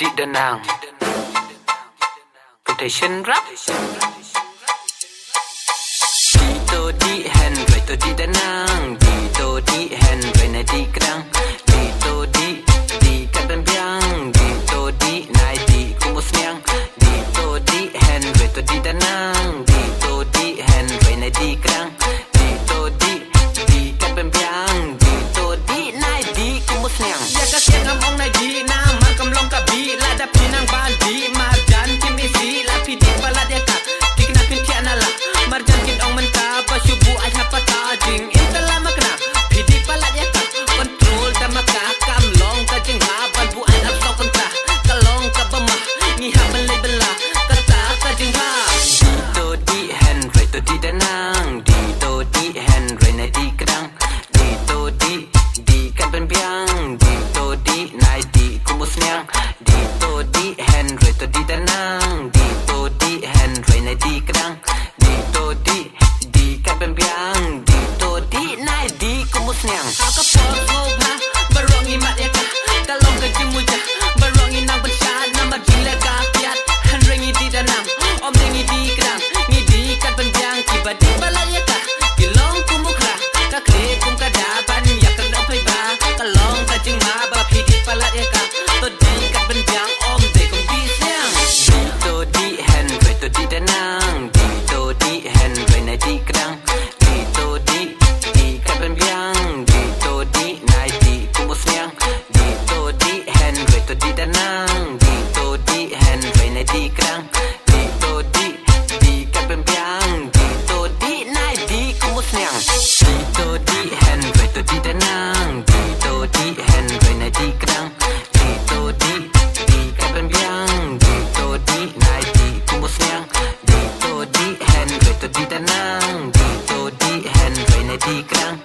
Di Danang Quotation rap Di to di hen Rai to di Danang Di to di hen Rai na di Kedang Di to di kat ben biang Di to di nai di kumus niang Di to di hen Rai to di Danang Di to di hen Rai na di Kedang Di to di kat ben biang Di to di nai di kumus niang Ya ka siang am ong nai di na mar kam long ka bi la da pinang bandi marjan kim isi la pi di pala dia ka tik na pin tiana la marjan kin ong menta pa shubu ai ha pata jing intala makna pi di pala dia ka control da maka kam long ka jing ha ban bu ai ap so kontra ka long ka bama ni ha ban le bela ka ta ka jing ha Di to di hen Rai to di Danang Di to di hen Rai na di Kedang Di to di kat ben biang Di to di nai di kumus niang Di to di hen Rai to di Danang Di to di hen Rai na di Kedang Di to di kat ben biang Di to di nai di kumus niang Aka por go ha barongi mat ya ka kalong ka jimuja barongi nang besya nama gila ka piat han rengi di danam om rengi di kedang ni di kat benjang tiba di balai ya ka kilong kumukra ka kre kum ka daban ya ka no pai ba kalong ka jing ma ba phi di palat ya ka to di kat benjang om de kum bi siang Di to di hen Rai to di Danang Di to di hen Rai na di Kedang Di to di kat ben biang Di to di nai di kumus niang Di to di hen Rai to di Danang Di to di hen Rai na di Kedang Di to di kat ben biang Di to di nai di kumus niang Di to di hen Rai to di Danang Di to di hen Rai na di Kedang Di to di kat ben biang Di to di nai di kumus niang Di to di hen Rai to di Danang Di to di hen Rai na di Kedang